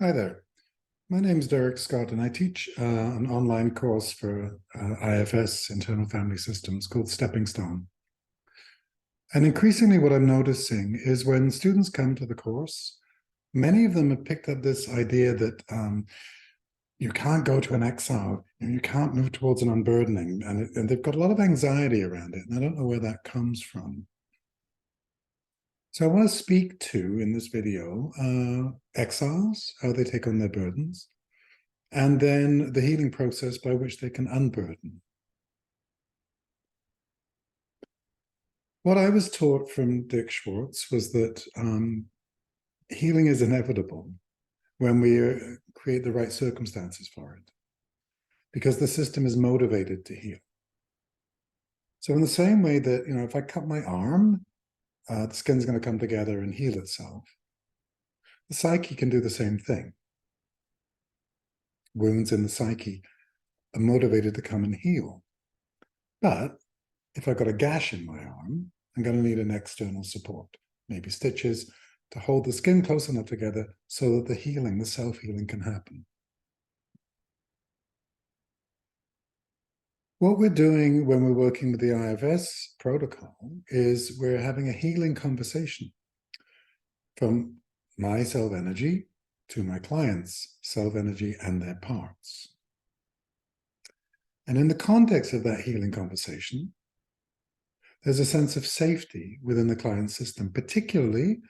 Hi there. My name is Derek Scott, and I teach an online course for IFS, Internal Family Systems, called Stepping Stone. And increasingly what I'm noticing is when students come to the course, many of them have picked up this idea that you can't go to an exile, you can't move towards an unburdening, and they've got a lot of anxiety around it, and I don't know where that comes from. So I want to speak to, in this video, exiles, how they take on their burdens, and then the healing process by which they can unburden. What I was taught from Dick Schwartz was that healing is inevitable when we create the right circumstances for it, because the system is motivated to heal. So in the same way that, if I cut my arm, the skin's going to come together and heal itself. The psyche can do the same thing. Wounds in the psyche are motivated to come and heal. But if I've got a gash in my arm, I'm going to need an external support, maybe stitches, to hold the skin close enough together so that the healing, the self-healing, can happen. What we're doing when we're working with the IFS protocol is we're having a healing conversation from my self-energy to my client's self-energy and their parts. And in the context of that healing conversation, there's a sense of safety within the client system, particularly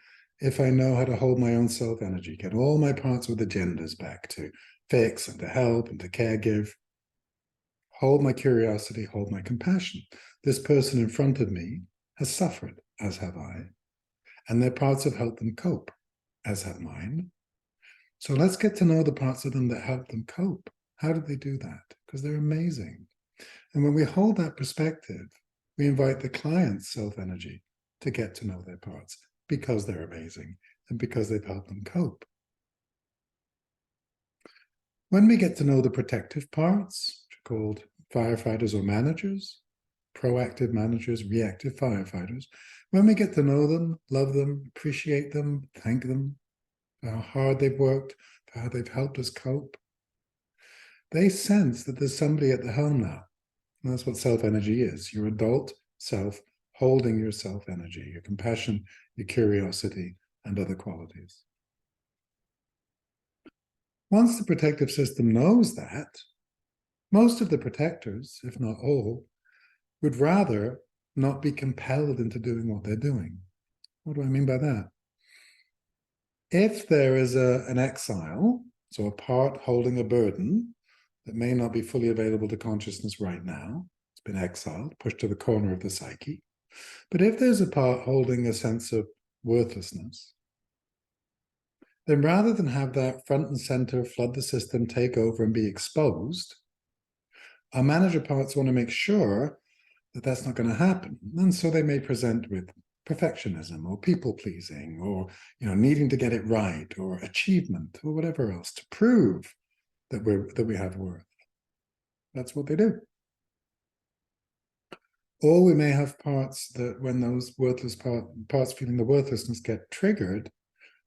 if I know how to hold my own self-energy, get all my parts with agendas back to fix and to help and to caregive, hold my curiosity, hold my compassion. This person in front of me has suffered, as have I, and their parts have helped them cope, as have mine. So let's get to know the parts of them that help them cope. How did they do that? Because they're amazing. And when we hold that perspective, we invite the client's self-energy to get to know their parts because they're amazing and because they've helped them cope. When we get to know the protective parts, which are called firefighters or managers, proactive managers, reactive firefighters, when we get to know them, love them, appreciate them, thank them for how hard they've worked, for how they've helped us cope, they sense that there's somebody at the helm now. And that's what self-energy is, your adult self holding your self-energy, your compassion, your curiosity, and other qualities. Once the protective system knows that, most of the protectors, if not all, would rather not be compelled into doing what they're doing. What do I mean by that? If there is an exile, so a part holding a burden that may not be fully available to consciousness right now, it's been exiled, pushed to the corner of the psyche. But if there's a part holding a sense of worthlessness, then rather than have that front and center, flood the system, take over and be exposed, our manager parts want to make sure that that's not going to happen. And so they may present with perfectionism or people-pleasing or needing to get it right or achievement or whatever else to prove that we have worth. That's what they do. Or we may have parts that when those worthless parts feeling the worthlessness get triggered,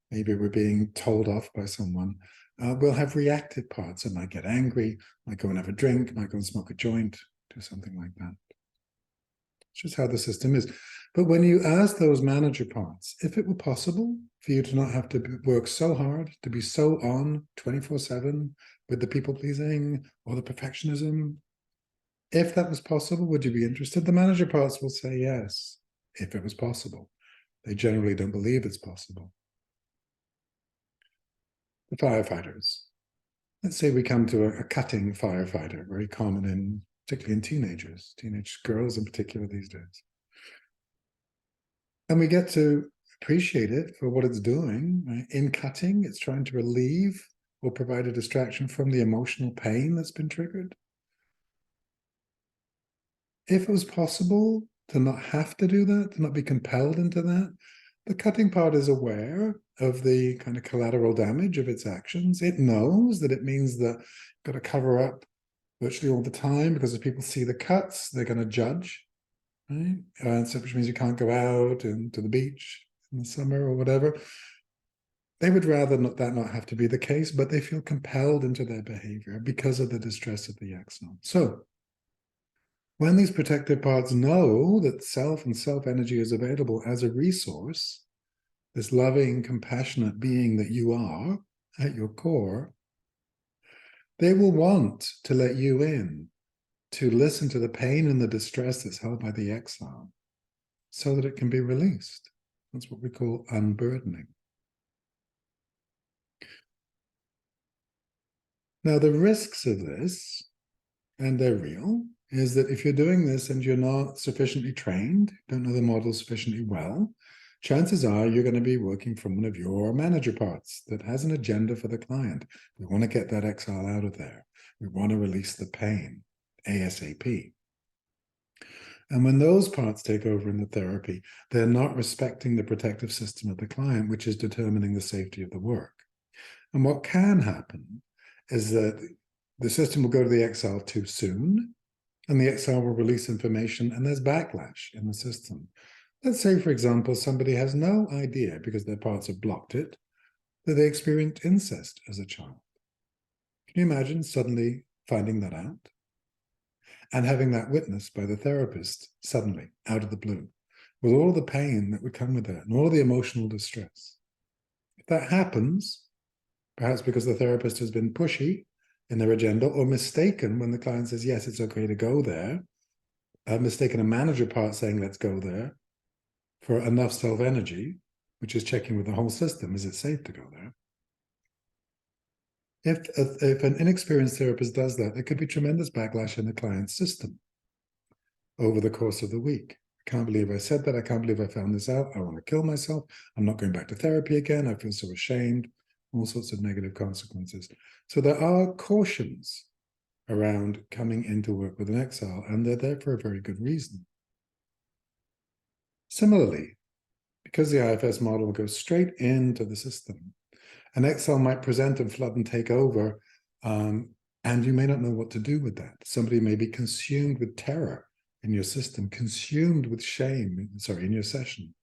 maybe we're being told off by someone, we'll have reactive parts that might get angry, might go and have a drink, might go and smoke a joint, do something like that. It's just how the system is. But when you ask those manager parts, if it were possible for you to not have to work so hard, to be so on 24/7 with the people-pleasing or the perfectionism, if that was possible, would you be interested? The manager parts will say yes, if it was possible. They generally don't believe it's possible. The firefighters. Let's say we come to a cutting firefighter, very common particularly in teenage girls in particular these days. And we get to appreciate it for what it's doing. Right? In cutting, it's trying to relieve or provide a distraction from the emotional pain that's been triggered. If it was possible to not have to do that, to not be compelled into that, the cutting part is aware of the kind of collateral damage of its actions. It knows that it means that you've got to cover up virtually all the time because if people see the cuts, they're going to judge, right? So which means you can't go out and to the beach in the summer or whatever. They would rather that not have to be the case, but they feel compelled into their behavior because of the distress of the exile. So when these protected parts know that self and self-energy is available as a resource, this loving, compassionate being that you are at your core, they will want to let you in to listen to the pain and the distress that's held by the exile so that it can be released. That's what we call unburdening. Now, the risks of this, and they're real, is that if you're doing this and you're not sufficiently trained, don't know the model sufficiently well, chances are you're going to be working from one of your manager parts that has an agenda for the client. We want to get that exile out of there. We want to release the pain ASAP. And when those parts take over in the therapy, they're not respecting the protective system of the client, which is determining the safety of the work. And what can happen is that the system will go to the exile too soon, and the exile will release information, and there's backlash in the system. Let's say, for example, somebody has no idea, because their parts have blocked it, that they experienced incest as a child. Can you imagine suddenly finding that out? And having that witnessed by the therapist suddenly, out of the blue, with all the pain that would come with that, and all the emotional distress. If that happens, perhaps because the therapist has been pushy in their agenda, or mistaken when the client says, yes, it's okay to go there, mistaken a manager part saying, let's go there, for enough self-energy, which is checking with the whole system, is it safe to go there? If an inexperienced therapist does that, there could be tremendous backlash in the client's system over the course of the week. I can't believe I said that. I can't believe I found this out. I want to kill myself. I'm not going back to therapy again. I feel so ashamed. All sorts of negative consequences. So there are cautions around coming into work with an exile, and they're there for a very good reason. Similarly, because the IFS model goes straight into the system, an exile might present and flood and take over, and you may not know what to do with that. Somebody may be consumed with terror in your system, consumed with shame, in your session.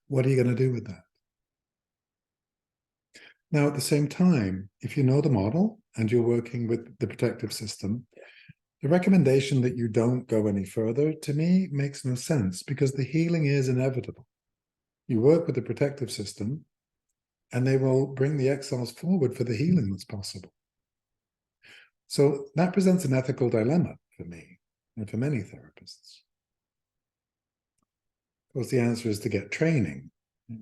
What are you going to do with that? Now, at the same time, if you know the model and you're working with the protective system, the recommendation that you don't go any further, to me, makes no sense, because the healing is inevitable. You work with the protective system, and they will bring the exiles forward for the healing that's possible. So that presents an ethical dilemma for me and for many therapists. Of course, the answer is to get training.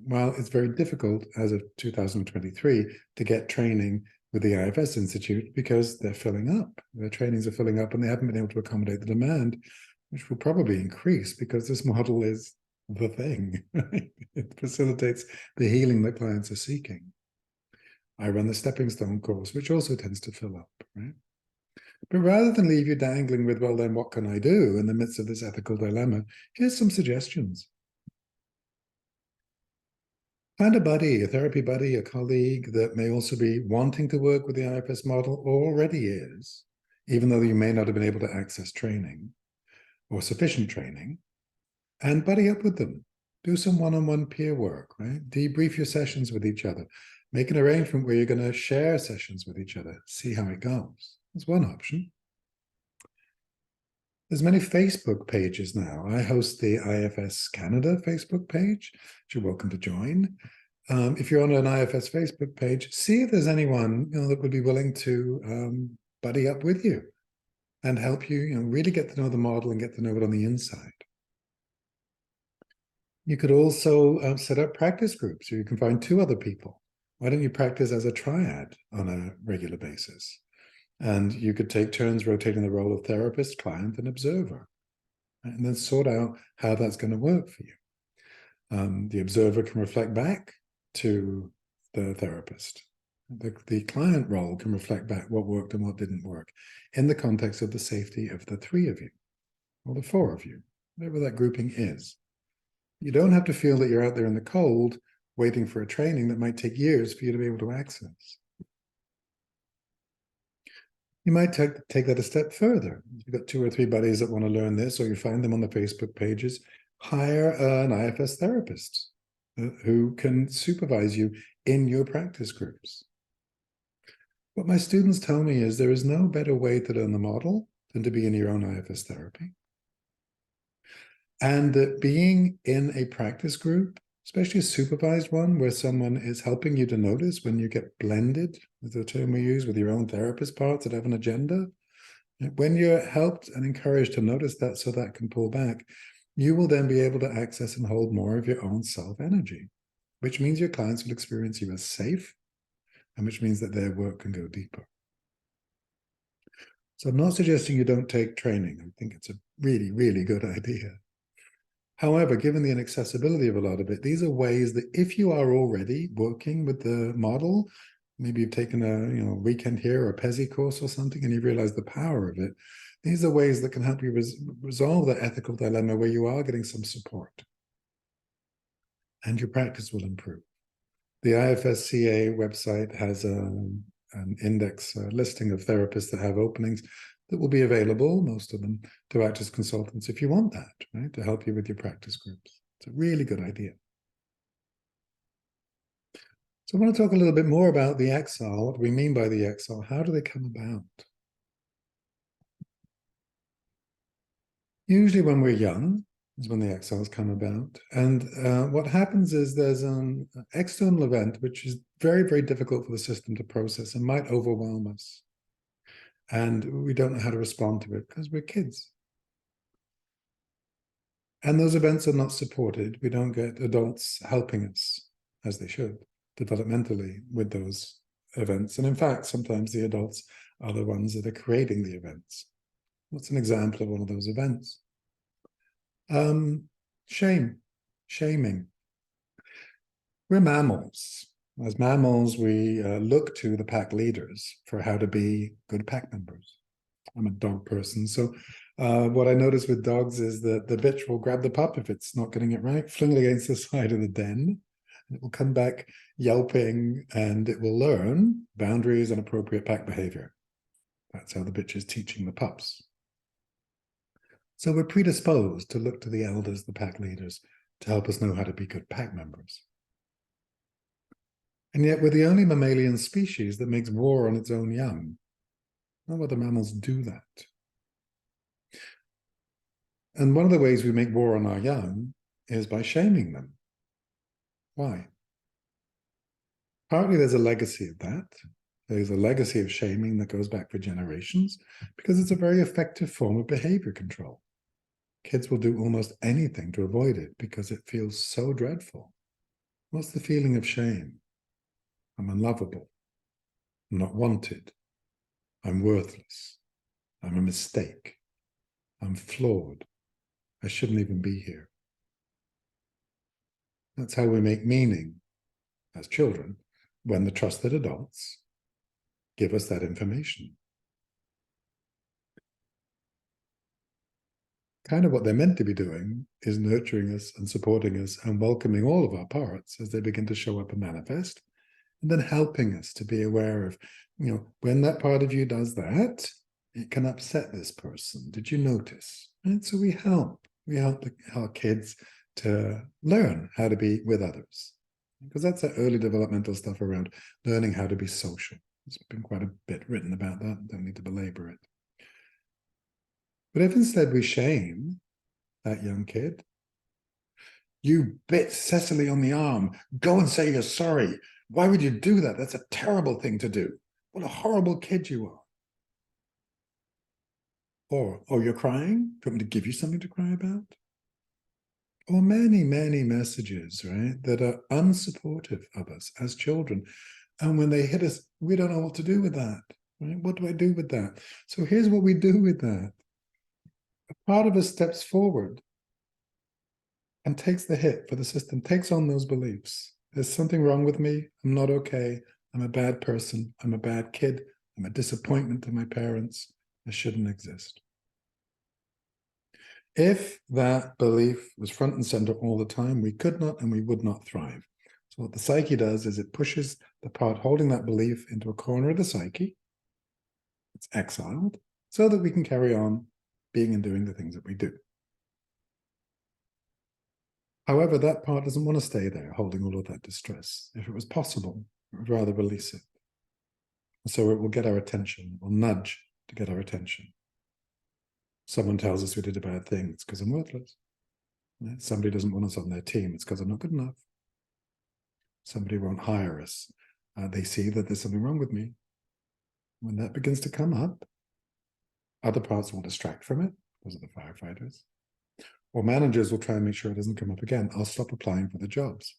Well, it's very difficult as of 2023 to get training with the IFS Institute because they're filling up. Their trainings are filling up, and they haven't been able to accommodate the demand, which will probably increase because this model is the thing. Right? It facilitates the healing that clients are seeking. I run the Stepping Stone course, which also tends to fill up, right? But rather than leave you dangling with, well, then what can I do in the midst of this ethical dilemma? Here's some suggestions. Find a buddy, a therapy buddy, a colleague that may also be wanting to work with the IFS model, or already is, even though you may not have been able to access training or sufficient training, and buddy up with them. Do some one-on-one peer work, right? Debrief your sessions with each other. Make an arrangement where you're going to share sessions with each other. See how it goes. That's one option. There's many Facebook pages now. I host the IFS Canada Facebook page, which you're welcome to join. If you're on an IFS Facebook page, see if there's anyone that would be willing to buddy up with you and help you, really get to know the model and get to know it on the inside. You could also set up practice groups, or you can find 2 other people. Why don't you practice as a triad on a regular basis? And you could take turns rotating the role of therapist, client, and observer, and then sort out how that's going to work for you. The observer can reflect back to the therapist. The client role can reflect back what worked and what didn't work in the context of the safety of the 3 of you, or the 4 of you, whatever that grouping is. You don't have to feel that you're out there in the cold waiting for a training that might take years for you to be able to access. You might take that a step further. You've got 2 or 3 buddies that want to learn this, or you find them on the Facebook pages. Hire an IFS therapist who can supervise you in your practice groups. What my students tell me is there is no better way to learn the model than to be in your own IFS therapy. And that being in a practice group, especially a supervised one, where someone is helping you to notice when you get blended, with the term we use, with your own therapist parts that have an agenda, when you're helped and encouraged to notice that so that can pull back, you will then be able to access and hold more of your own self-energy, which means your clients will experience you as safe, and which means that their work can go deeper. So I'm not suggesting you don't take training. I think it's a really, really good idea. However, given the inaccessibility of a lot of it, these are ways that if you are already working with the model, maybe you've taken a weekend here or a PESI course or something, and you've realized the power of it, these are ways that can help you resolve that ethical dilemma where you are getting some support. And your practice will improve. The IFSCA website has an index listing of therapists that have openings that will be available, most of them, to act as consultants if you want that, right, to help you with your practice groups. It's a really good idea. So I want to talk a little bit more about the exile, what we mean by the exile. How do they come about? Usually when we're young is when the exiles come about. And what happens is there's an external event which is very, very difficult for the system to process and might overwhelm us. And we don't know how to respond to it because we're kids. And those events are not supported. We don't get adults helping us, as they should, developmentally with those events. And in fact, sometimes the adults are the ones that are creating the events. What's an example of one of those events? Shaming. We're mammals. As mammals, we look to the pack leaders for how to be good pack members. I'm a dog person, so what I notice with dogs is that the bitch will grab the pup if it's not getting it right, fling it against the side of the den, and it will come back yelping, and it will learn boundaries and appropriate pack behavior. That's how the bitch is teaching the pups. So we're predisposed to look to the elders, the pack leaders, to help us know how to be good pack members. And yet we're the only mammalian species that makes war on its own young. No other mammals do that. And one of the ways we make war on our young is by shaming them. Why? Partly there's a legacy of that. There's a legacy of shaming that goes back for generations because it's a very effective form of behavior control. Kids will do almost anything to avoid it because it feels so dreadful. What's the feeling of shame? I'm unlovable. I'm not wanted. I'm worthless. I'm a mistake. I'm flawed. I shouldn't even be here. That's how we make meaning as children when the trusted adults give us that information. Kind of what they're meant to be doing is nurturing us and supporting us and welcoming all of our parts as they begin to show up and manifest, and then helping us to be aware of, when that part of you does that, it can upset this person. Did you notice? And so we help our kids to learn how to be with others, because that's that early developmental stuff around learning how to be social. There's been quite a bit written about that. Don't need to belabor it. But if instead we shame that young kid, you bit Cecily on the arm, go and say you're sorry. Why would you do that? That's a terrible thing to do. What a horrible kid you are. Or, oh, you're crying? Do you want me to give you something to cry about? Or many, many messages, right, that are unsupportive of us as children. And when they hit us, we don't know what to do with that. Right? What do I do with that? So here's what we do with that. A part of us steps forward and takes the hit for the system, takes on those beliefs. There's something wrong with me. I'm not okay. I'm a bad person. I'm a bad kid. I'm a disappointment to my parents. I shouldn't exist. If that belief was front and center all the time, we could not and we would not thrive. So what the psyche does is it pushes the part holding that belief into a corner of the psyche. It's exiled so that we can carry on being and doing the things that we do. However, that part doesn't want to stay there holding all of that distress. If it was possible, it would rather release it. So it will get our attention, it will nudge to get our attention. Someone tells us we did a bad thing, it's because I'm worthless. Somebody doesn't want us on their team, it's because I'm not good enough. Somebody won't hire us. They see that there's something wrong with me. When that begins to come up, other parts will distract from it. Those are the firefighters. Or managers will try and make sure it doesn't come up again. I'll stop applying for the jobs.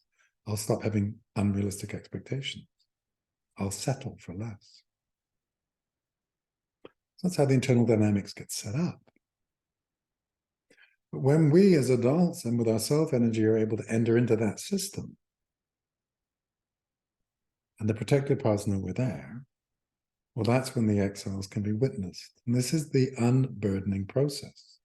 I'll stop having unrealistic expectations. I'll settle for less. So that's how the internal dynamics get set up. But when we as adults and with our self-energy are able to enter into that system, and the protected parts know we're there, well, that's when the exiles can be witnessed. And this is the unburdening process.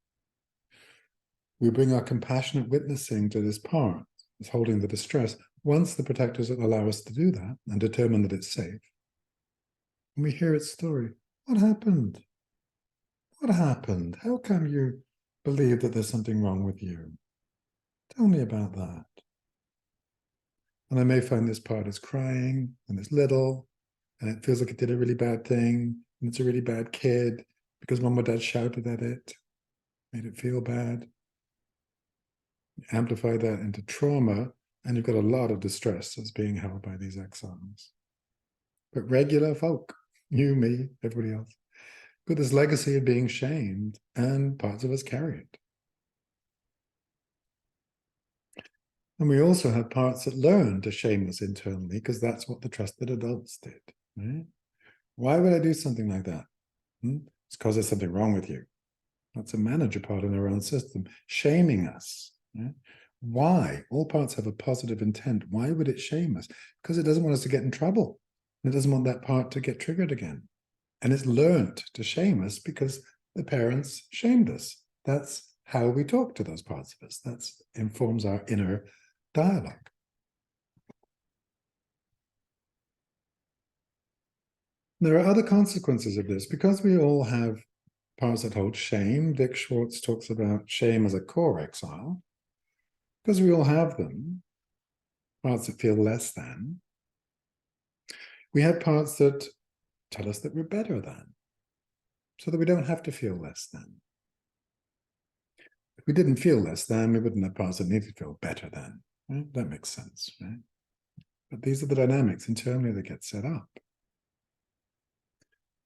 We bring our compassionate witnessing to this part, it's holding the distress. Once the protectors allow us to do that and determine that it's safe, and we hear its story. What happened? What happened? How come you believe that there's something wrong with you? Tell me about that. And I may find this part is crying, and it's little, and it feels like it did a really bad thing, and it's a really bad kid, because mom or dad shouted at it, made it feel bad. Amplify that into trauma, and you've got a lot of distress that's being held by these exiles. But regular folk, you, me, everybody else, got this legacy of being shamed, and parts of us carry it. And we also have parts that learn to shame us internally, because that's what the trusted adults did. Right? Why would I do something like that? It's because there's something wrong with you. That's a manager part in our own system, shaming us. Right? Why? All parts have a positive intent. Why would it shame us? Because it doesn't want us to get in trouble. It doesn't want that part to get triggered again. And it's learned to shame us because the parents shamed us. That's how we talk to those parts of us. That informs our inner dialogue. There are other consequences of this. Because we all have parts that hold shame, Dick Schwartz talks about shame as a core exile. Because we all have them, parts that feel less than, we have parts that tell us that we're better than, so that we don't have to feel less than. If we didn't feel less than, we wouldn't have parts that need to feel better than. Right? That makes sense, right? But these are the dynamics internally that get set up.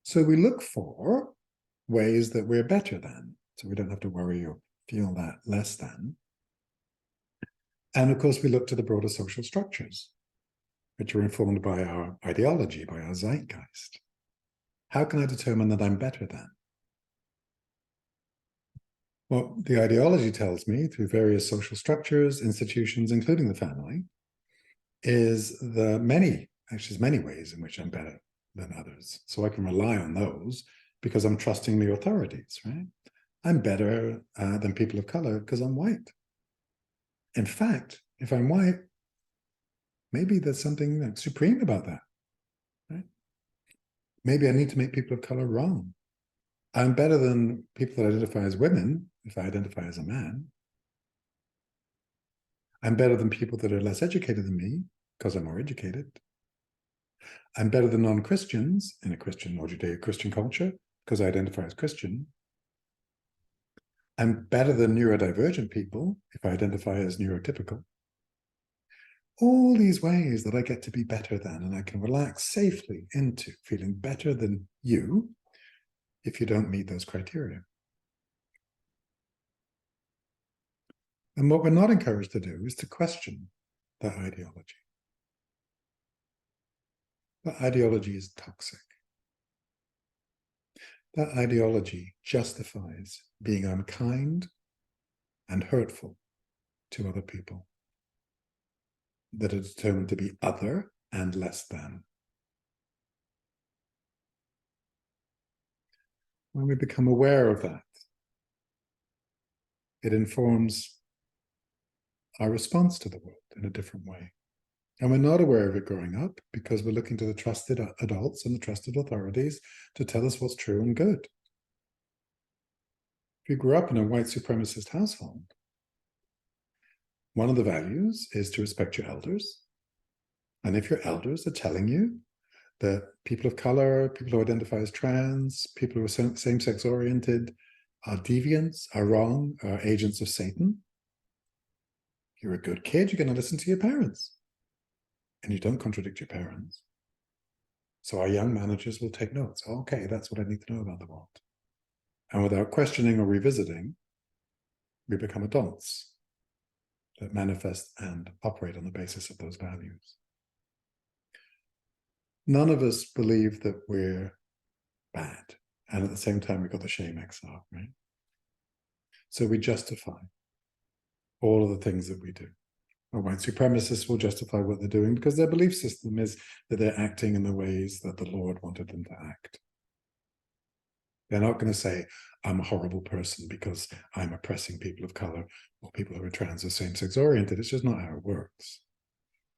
So we look for ways that we're better than, so we don't have to worry or feel that less than. And of course, we look to the broader social structures, which are informed by our ideology, by our zeitgeist. How can I determine that I'm better than? Well, the ideology tells me through various social structures, institutions, including the family, is the many ways in which I'm better than others. So I can rely on those because I'm trusting the authorities, right? I'm better than people of color because I'm white. In fact, if I'm white, maybe there's something like supreme about that, right? Maybe I need to make people of color wrong. I'm better than people that identify as women if I identify as a man. I'm better than people that are less educated than me because I'm more educated. I'm better than non-Christians in a Christian or Judeo-Christian culture because I identify as Christian. I'm better than neurodivergent people if I identify as neurotypical. All these ways that I get to be better than, and I can relax safely into feeling better than you if you don't meet those criteria. And what we're not encouraged to do is to question that ideology. That ideology is toxic. That ideology justifies being unkind and hurtful to other people that are determined to be other and less than. When we become aware of that, it informs our response to the world in a different way. And we're not aware of it growing up because we're looking to the trusted adults and the trusted authorities to tell us what's true and good. If you grew up in a white supremacist household, One of the values is to respect your elders. And if your elders are telling you that people of color, people who identify as trans, people who are same-sex oriented are deviants, are wrong, are agents of Satan, you're a good kid, you're going to listen to your parents. And you don't contradict your parents. So our young managers will take notes. Okay, that's what I need to know about the world. And without questioning or revisiting, we become adults that manifest and operate on the basis of those values. None of us believe that we're bad. And at the same time, we've got the shame exile, right? So we justify all of the things that we do. Or white supremacists will justify what they're doing because their belief system is that they're acting in the ways that the Lord wanted them to act. They're not going to say, I'm a horrible person because I'm oppressing people of color or people who are trans or same-sex oriented. It's just not how it works.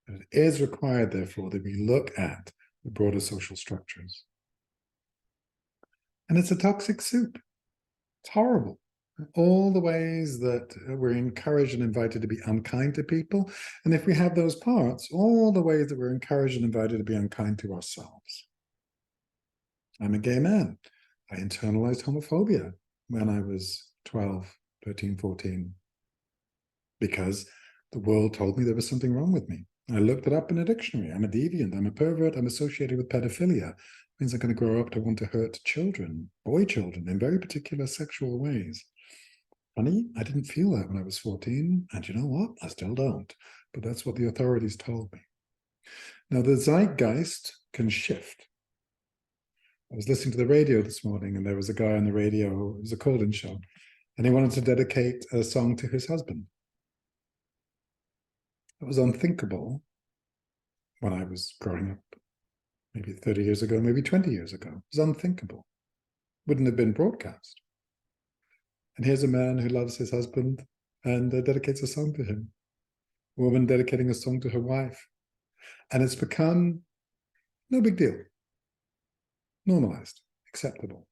It is required, therefore, that we look at the broader social structures. And it's a toxic soup. It's horrible. All the ways that we're encouraged and invited to be unkind to people. And if we have those parts, all the ways that we're encouraged and invited to be unkind to ourselves. I'm a gay man. I internalized homophobia when I was 12, 13, 14, because the world told me there was something wrong with me. I looked it up in a dictionary. I'm a deviant. I'm a pervert. I'm associated with pedophilia. It means I'm going to grow up to want to hurt children, boy children, in very particular sexual ways. Funny, I didn't feel that when I was 14, and you know what? I still don't. But that's what the authorities told me. Now, the zeitgeist can shift. I was listening to the radio this morning, and there was a guy on the radio, it was a call-in show, and he wanted to dedicate a song to his husband. It was unthinkable when I was growing up, maybe 30 years ago, maybe 20 years ago. It was unthinkable. Wouldn't have been broadcast. And here's a man who loves his husband and dedicates a song to him. A woman dedicating a song to her wife. And it's become no big deal. Normalized, acceptable.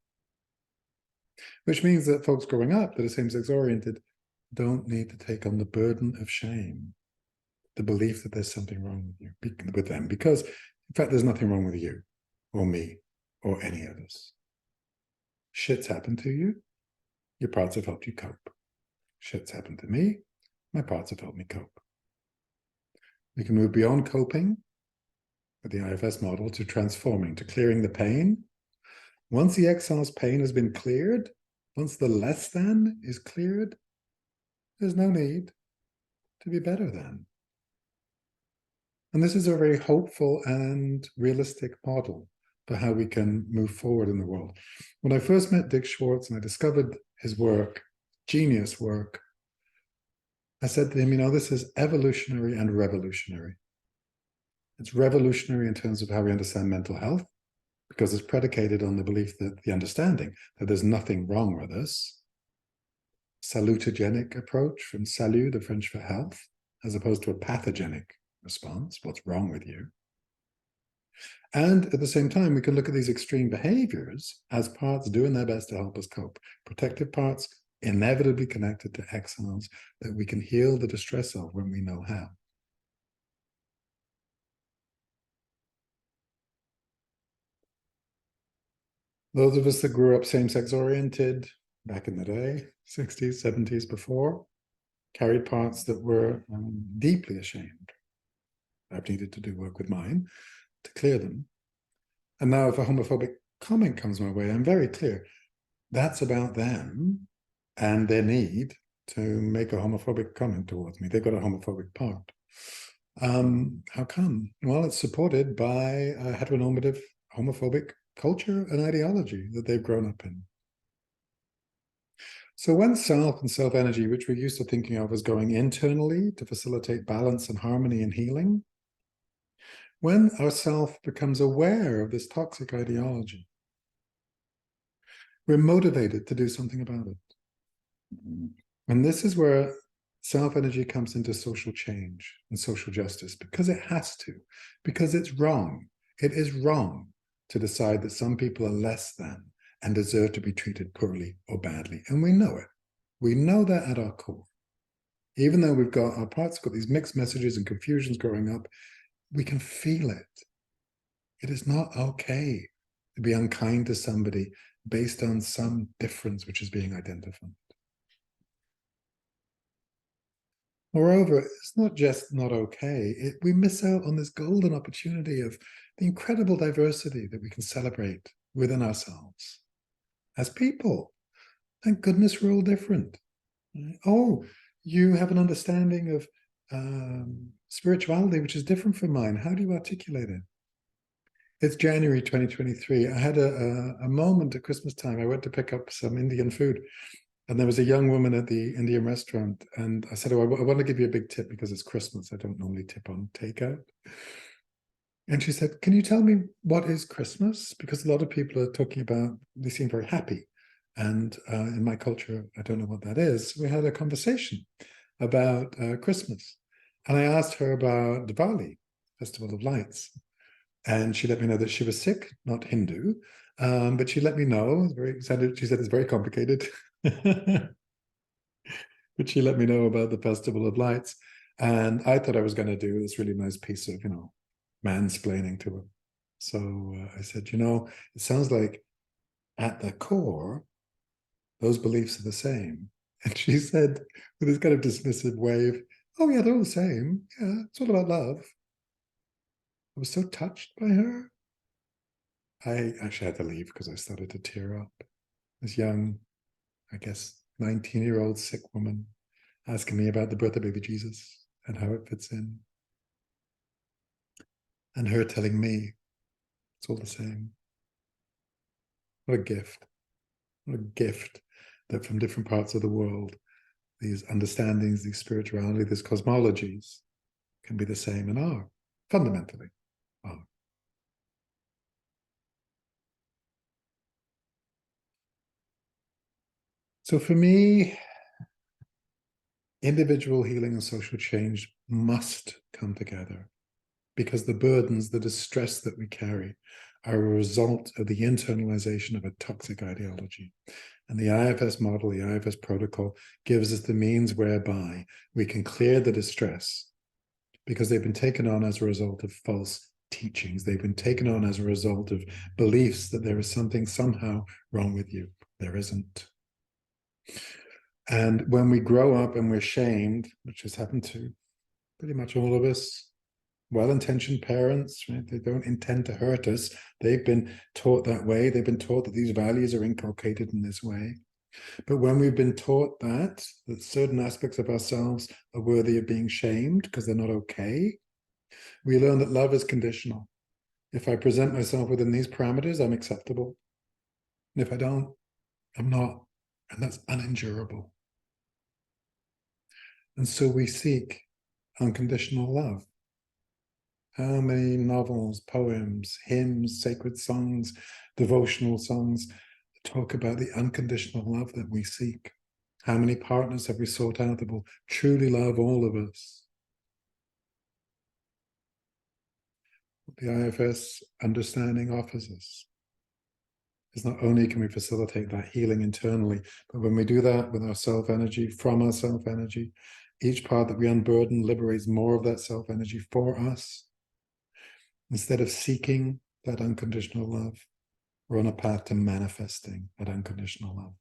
Which means that folks growing up that are same-sex oriented don't need to take on the burden of shame, the belief that there's something wrong with them, because in fact there's nothing wrong with you or me or any of us. Shit's happened to you, your parts have helped you cope. Shit's happened to me, my parts have helped me cope. We can move beyond coping with the IFS model to transforming, to clearing the pain. Once the exile's pain has been cleared, once the less than is cleared, there's no need to be better than. And this is a very hopeful and realistic model for how we can move forward in the world. When I first met Dick Schwartz and I discovered his work, genius work, I said to him, you know, this is evolutionary and revolutionary. It's revolutionary in terms of how we understand mental health, because it's predicated on the belief that the understanding that there's nothing wrong with us. Salutogenic approach from salut, the French for health, as opposed to a pathogenic response, what's wrong with you. And at the same time, we can look at these extreme behaviors as parts doing their best to help us cope. Protective parts inevitably connected to exiles that we can heal the distress of when we know how. Those of us that grew up same-sex oriented back in the day, 60s, 70s before, carried parts that were deeply ashamed. I've needed to do work with mine to clear them. And now if a homophobic comment comes my way, I'm very clear. That's about them and their need to make a homophobic comment towards me. They've got a homophobic part. How come? Well, it's supported by a heteronormative homophobic culture and ideology that they've grown up in. So when self and self-energy, which we're used to thinking of as going internally to facilitate balance and harmony and healing, when our self becomes aware of this toxic ideology, we're motivated to do something about it. And this is where self-energy comes into social change and social justice, because it has to, because it's wrong. It is wrong to decide that some people are less than and deserve to be treated poorly or badly. And we know it. We know that at our core. Even though we've got our parts, got these mixed messages and confusions growing up, we can feel it. It is not okay to be unkind to somebody based on some difference which is being identified. Moreover, it's not just not okay. We miss out on this golden opportunity of the incredible diversity that we can celebrate within ourselves as people. Thank goodness we're all different. Oh, you have an understanding of spirituality which is different from mine. How do you articulate it? It's January 2023. I had a moment at Christmas time. I went to pick up some Indian food, and there was a young woman at the Indian restaurant. And I said, oh, I want to give you a big tip because it's Christmas. I don't normally tip on takeout. And she said, can you tell me what is Christmas? Because a lot of people are talking about, they seem very happy. And in my culture, I don't know what that is. We had a conversation about Christmas. And I asked her about Diwali, Festival of Lights. And she let me know that she was Sikh, not Hindu. But she let me know, very excited. She said it's very complicated. But she let me know about the Festival of Lights. And I thought I was going to do this really nice piece of, mansplaining to her. So I said, it sounds like at the core, those beliefs are the same. And she said, with this kind of dismissive wave, oh yeah, they're all the same. Yeah, it's all about love. I was so touched by her. I actually had to leave because I started to tear up. This young, I guess, 19-year-old Sikh woman asking me about the birth of baby Jesus and how it fits in. And her telling me it's all the same. What a gift. What a gift that from different parts of the world, these understandings, these spirituality, these cosmologies can be the same and are, fundamentally are. So for me, individual healing and social change must come together because the burdens, the distress that we carry are a result of the internalization of a toxic ideology. And the IFS model, the IFS protocol, gives us the means whereby we can clear the distress because they've been taken on as a result of false teachings. They've been taken on as a result of beliefs that there is something somehow wrong with you. There isn't. And when we grow up and we're shamed, which has happened to pretty much all of us, well-intentioned parents, right? They don't intend to hurt us. They've been taught that way. They've been taught that these values are inculcated in this way. But when we've been taught that certain aspects of ourselves are worthy of being shamed because they're not okay, we learn that love is conditional. If I present myself within these parameters, I'm acceptable. And if I don't, I'm not. And that's unendurable. And so we seek unconditional love. How many novels, poems, hymns, sacred songs, devotional songs talk about the unconditional love that we seek? How many partners have we sought out that will truly love all of us? What the IFS understanding offers us is not only can we facilitate that healing internally, but when we do that with our self-energy, from our self-energy, each part that we unburden liberates more of that self-energy for us. Instead of seeking that unconditional love, we're on a path to manifesting that unconditional love.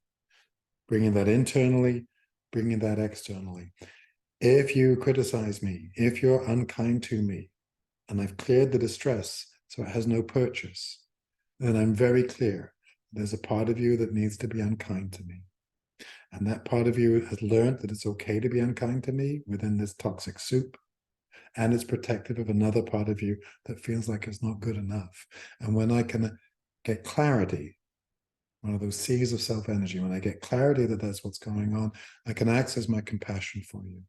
Bringing that internally, bringing that externally. If you criticize me, if you're unkind to me, and I've cleared the distress so it has no purchase, then I'm very clear. There's a part of you that needs to be unkind to me. And that part of you has learned that it's okay to be unkind to me within this toxic soup. And it's protective of another part of you that feels like it's not good enough. And when I can get clarity, one of those seas of self-energy, when I get clarity that that's what's going on, I can access my compassion for you.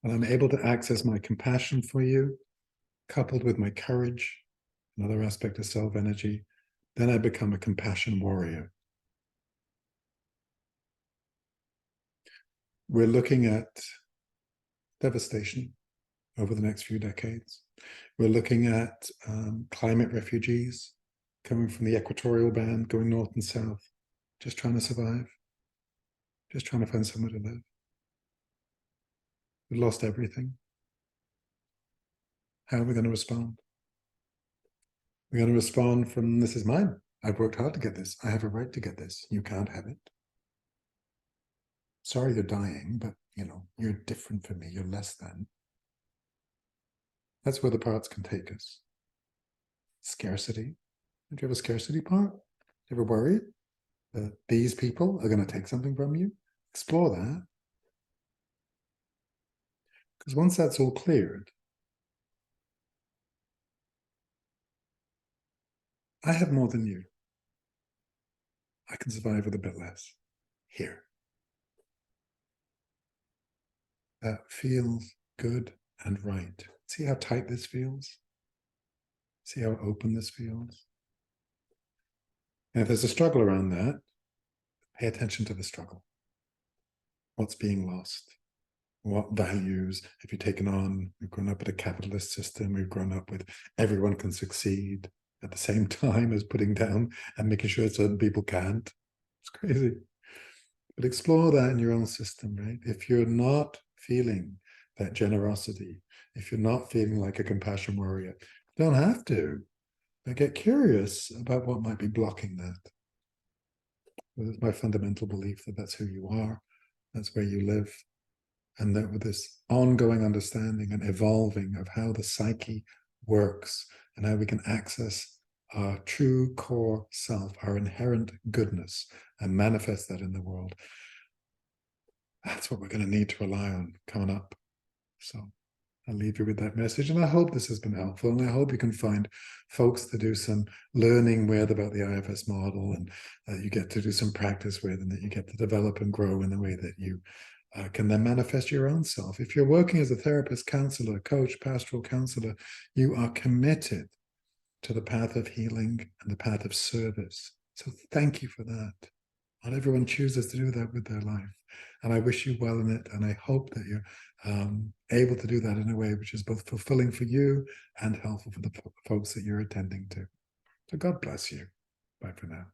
When I'm able to access my compassion for you, coupled with my courage, another aspect of self-energy, then I become a compassion warrior. We're looking at devastation over the next few decades. We're looking at climate refugees coming from the equatorial band, going north and south, just trying to survive, just trying to find somewhere to live. We've lost everything. How are we going to respond? We're going to respond from, this is mine. I've worked hard to get this. I have a right to get this. You can't have it. Sorry you're dying, but you're different from me. You're less than. That's where the parts can take us. Scarcity. Do you have a scarcity part? Do you ever worry that these people are going to take something from you? Explore that. Because once that's all cleared, I have more than you. I can survive with a bit less. Here. That feels good and right. See how tight this feels? See how open this feels? And if there's a struggle around that, pay attention to the struggle. What's being lost? What values have you taken on? We've grown up with a capitalist system. We've grown up with everyone can succeed at the same time as putting down and making sure certain people can't. It's crazy. But explore that in your own system, right? If you're not feeling that generosity, if you're not feeling like a compassion warrior, you don't have to. But get curious about what might be blocking that. Well, it's my fundamental belief that that's who you are, that's where you live, and that with this ongoing understanding and evolving of how the psyche works and how we can access our true core self, our inherent goodness, and manifest that in the world, that's what we're going to need to rely on coming up. So I'll leave you with that message, and I hope this has been helpful, and I hope you can find folks to do some learning with about the IFS model, and that you get to do some practice with, and that you get to develop and grow in the way that you can then manifest your own self. If you're working as a therapist, counselor, coach, pastoral counselor, you are committed to the path of healing and the path of service. So thank you for that. Not everyone chooses to do that with their life. And I wish you well in it. And I hope that you're able to do that in a way which is both fulfilling for you and helpful for the folks that you're attending to. So God bless you. Bye for now.